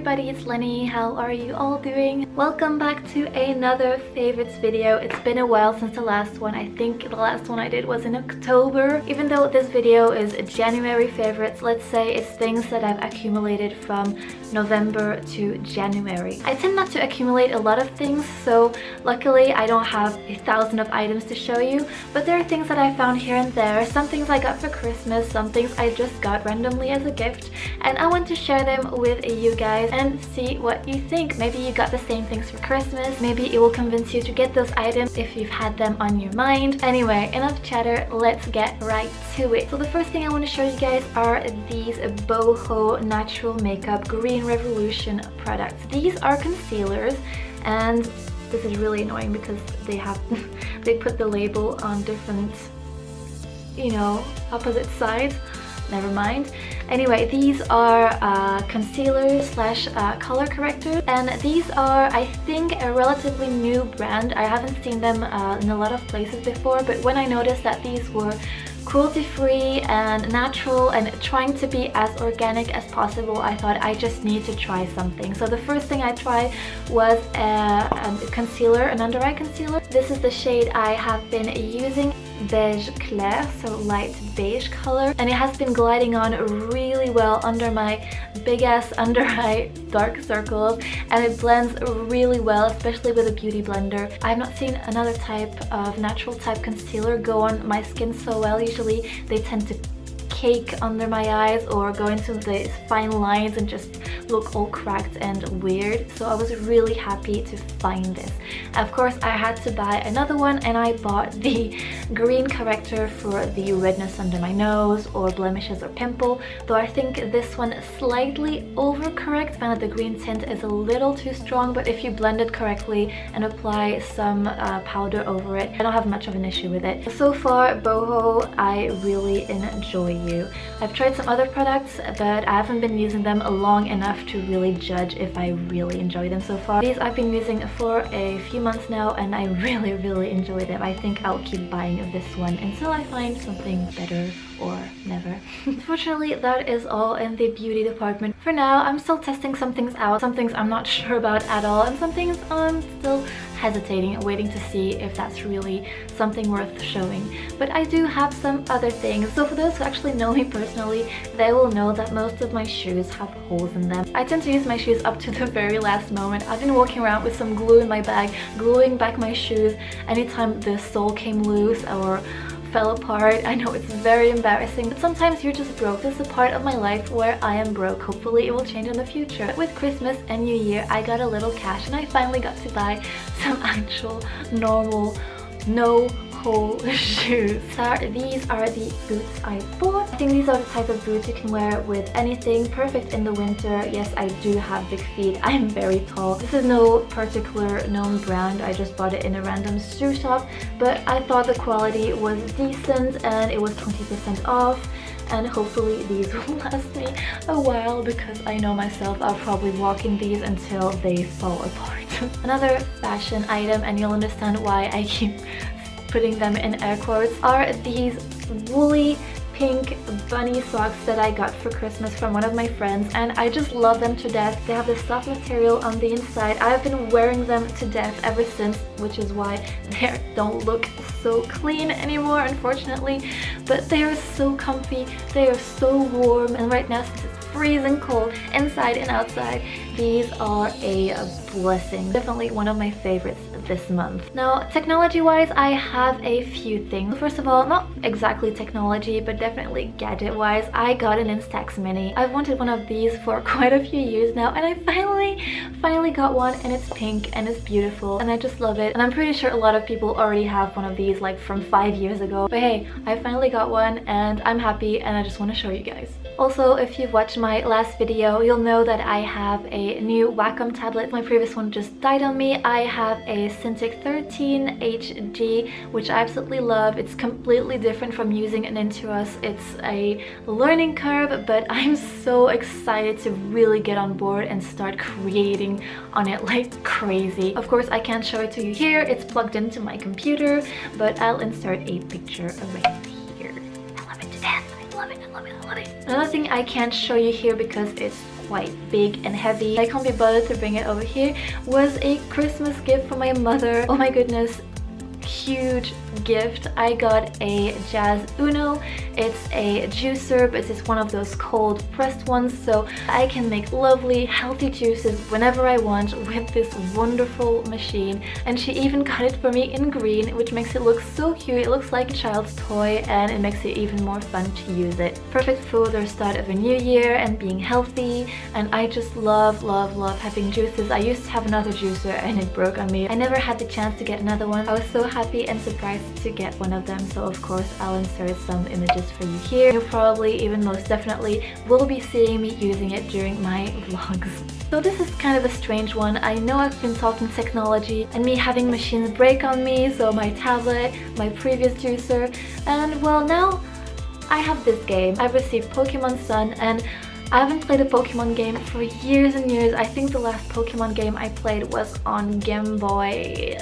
everybody, it's Lenny. How are you all doing? Welcome back to another favorites video. It's been a while since the last one. I think the last one I did was in October. Even though this video is January favorites, let's say it's things that I've accumulated from November to January. I tend not to accumulate a lot of things, so luckily I don't have 1,000 of items to show you, but there are things that I found here and there. Some things I got for Christmas, some things I just got randomly as a gift, and I want to share them with you guys and see what you think. Maybe you got the same things for Christmas, maybe it will convince you to get those items if you've had them on your mind. Anyway, enough chatter, let's get right to it. So the first thing I want to show you guys are these Boho Natural Makeup Green Revolution products. These are concealers, and this is really annoying because they put the label on different, you know, opposite sides. Never mind. Anyway, these are concealers slash color correctors, and these are, I think, a relatively new brand. I haven't seen them in a lot of places before, but when I noticed that these were cruelty-free and natural and trying to be as organic as possible, I thought I just need to try something. So the first thing I tried was a concealer, an under eye concealer. This is the shade I have been using, beige clair, so light beige color, and it has been gliding on really well under my big ass under eye dark circles, and it blends really well, especially with a beauty blender. I have not seen another type of natural type concealer go on my skin so well. Usually they tend to cake under my eyes or go into the fine lines and just look all cracked and weird, so I was really happy to find this. Of course, I had to buy another one, and I bought the green corrector for the redness under my nose or blemishes or pimple, though I think this one slightly overcorrects. I found that the green tint is a little too strong, but if you blend it correctly and apply some powder over it, I don't have much of an issue with it. So far, Boho, I really enjoy you. I've tried some other products, but I haven't been using them long enough to really judge if I really enjoy them so far. These I've been using for a few months now, and I really enjoy them. I think I'll keep buying this one until I find something better, or never. Unfortunately, that is all in the beauty department. For now, I'm still testing some things out. Some things I'm not sure about at all, and some things I'm still hesitating, waiting to see if that's really something worth showing. But I do have some other things. So for those who actually know me personally, they will know that most of my shoes have holes in them. I tend to use my shoes up to the very last moment. I've been walking around with some glue in my bag, gluing back my shoes anytime the sole came loose or fell apart. I know it's very embarrassing, but sometimes you're just broke. This is a part of my life where I am broke. Hopefully it will change in the future. With Christmas and New Year, I got a little cash, and I finally got to buy some actual normal no hole shoes. So these are the boots I bought. I think these are the type of boots you can wear with anything. Perfect in the winter. Yes, I do have big feet. I'm very tall. This is no particular known brand. I just bought it in a random shoe shop, but I thought the quality was decent and it was 20% off. And hopefully these will last me a while, because I know myself, I'll probably walk in these until they fall apart. Another fashion item, and you'll understand why I keep putting them in air quotes, are these woolly pink bunny socks that I got for Christmas from one of my friends, and I just love them to death. They have this soft material on the inside. I've been wearing them to death ever since, which is why they don't look so clean anymore, unfortunately, but they are so comfy, they are so warm, and right now, since it's freezing cold inside and outside, these are a blessing. Definitely one of my favorites this month. Now, technology-wise, I have a few things. First of all, not exactly technology, but definitely gadget-wise, I got an Instax Mini. I've wanted one of these for quite a few years now, and I finally got one, and it's pink and it's beautiful, and I just love it. And I'm pretty sure a lot of people already have one of these, like from 5 years ago. But hey, I finally got one, and I'm happy, and I just want to show you guys. Also, if you've watched my last video, you'll know that I have a new Wacom tablet. My previous one just died on me. I have a Cintiq 13 HG, which I absolutely love. It's completely different from using an Intuos. It's a learning curve, but I'm so excited to really get on board and start creating on it like crazy. Of course, I can't show it to you here. It's plugged into my computer, but I'll insert a picture right here. I love it to death. I love it. Another thing I can't show you here because it's quite big and heavy. I can't be bothered to bring it over here. Was a Christmas gift from my mother. Oh my goodness, huge gift. I got a Jazz Uno. It's a juicer, but it's just one of those cold pressed ones, so I can make lovely healthy juices whenever I want with this wonderful machine. And she even got it for me in green, which makes it look so cute. It looks like a child's toy and it makes it even more fun to use it. Perfect for the start of a new year and being healthy, and I just love having juices. I used to have another juicer and it broke on me. I never had the chance to get another one. I was so happy and surprised to get one of them, so of course I'll insert some images for you here. You probably, even most definitely, will be seeing me using it during my vlogs. So this is kind of a strange one. I know I've been talking technology and me having machines break on me, so my tablet, my previous juicer, and well, now I have this game. I've received Pokemon Sun and I haven't played a Pokemon game for years and years. I think the last Pokemon game I played was on Game Boy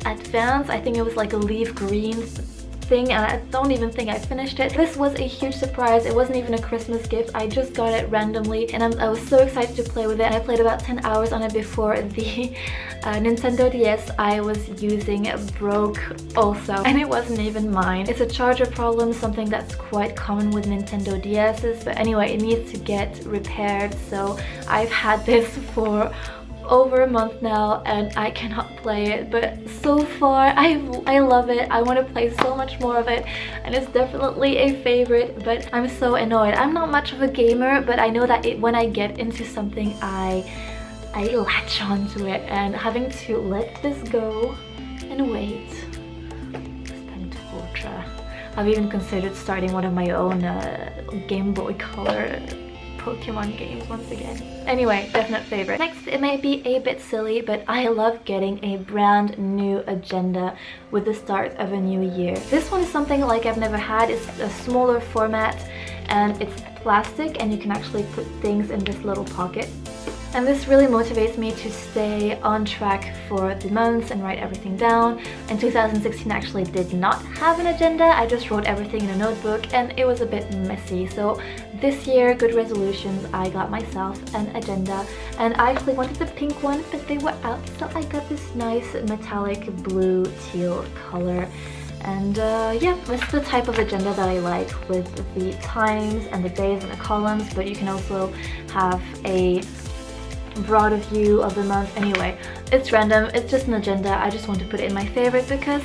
Advance. I think it was like a leaf green thing, and I don't even think I finished it. This was a huge surprise. It wasn't even a Christmas gift. I just got it randomly and I was so excited to play with it. I played about 10 hours on it before the Nintendo DS I was using broke also, and it wasn't even mine. It's a charger problem, something that's quite common with Nintendo DS's, but anyway, it needs to get repaired, so I've had this for over a month now and I cannot play it, but so far I love it. I want to play so much more of it and it's definitely a favorite, but I'm so annoyed. I'm not much of a gamer, but I know that when I get into something I latch onto it, and having to let this go and wait. Spend Ultra. I've even considered starting one of my own Game Boy Color Pokemon games once again. Anyway, definite favorite. Next, it may be a bit silly, but I love getting a brand new agenda with the start of a new year. This one is something like I've never had. It's a smaller format and it's plastic, and you can actually put things in this little pocket. And this really motivates me to stay on track for the months and write everything down. In 2016 I actually did not have an agenda. I just wrote everything in a notebook and it was a bit messy. So this year, good resolutions, I got myself an agenda, and I actually wanted the pink one, but they were out, so I got this nice metallic blue teal color. And yeah, this is the type of agenda that I like, with the times and the days and the columns, but you can also have a broader view of the month. Anyway, it's random, it's just an agenda. I just want to put it in my favorite because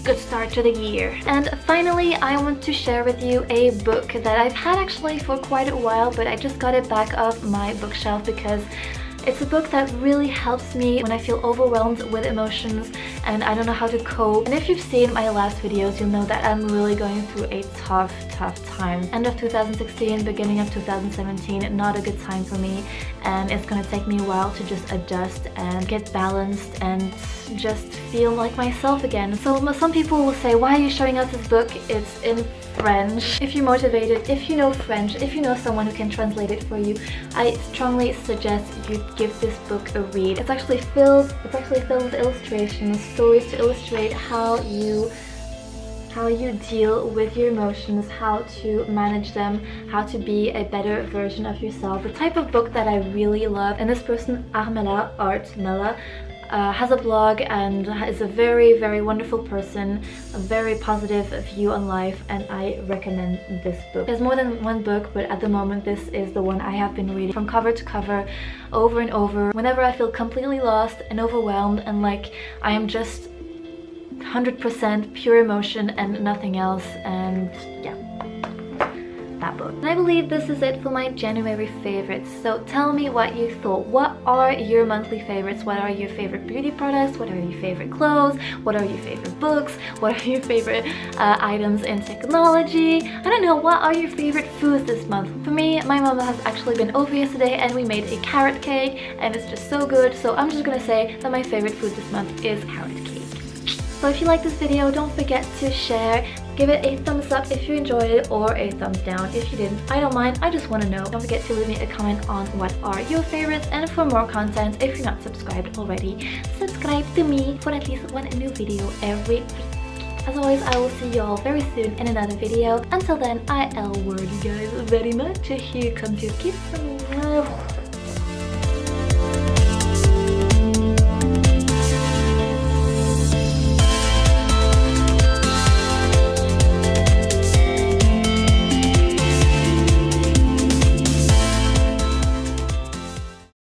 good start to the year. And finally, I want to share with you a book that I've had actually for quite a while, but I just got it back off my bookshelf because it's a book that really helps me when I feel overwhelmed with emotions and I don't know how to cope. And if you've seen my last videos, you'll know that I'm really going through a tough time. End of 2016, beginning of 2017, not a good time for me, and it's gonna take me a while to just adjust and get balanced and just feel like myself again. So some people will say, why are you showing us this book? It's in French. If you're motivated, if you know French, if you know someone who can translate it for you, I strongly suggest you give this book a read. It's actually filled with illustrations, stories to illustrate how you deal with your emotions, how to manage them, how to be a better version of yourself. The type of book that I really love. And this person, Art Mella, has a blog and is a very wonderful person, a very positive view on life, and I recommend this book. There's more than one book, but at the moment this is the one I have been reading from cover to cover, over and over, whenever I feel completely lost and overwhelmed and like I am just 100% pure emotion and nothing else. And yeah, that book. And I believe this is it for my January favorites. So tell me what you thought. What are your monthly favorites? What are your favorite beauty products? What are your favorite clothes? What are your favorite books? What are your favorite items in technology? I don't know, what are your favorite foods this month? For me, my mom has actually been over yesterday and we made a carrot cake and it's just so good. So I'm just gonna say that my favorite food this month is carrot cake. So if you like this video, don't forget to share, give it a thumbs up if you enjoyed it, or a thumbs down if you didn't. I don't mind, I just want to know. Don't forget to leave me a comment on what are your favorites, and for more content, if you're not subscribed already, subscribe to me for at least one new video every week. As always, I will see you all very soon in another video. Until then, I L word you guys very much. Here comes your kiss.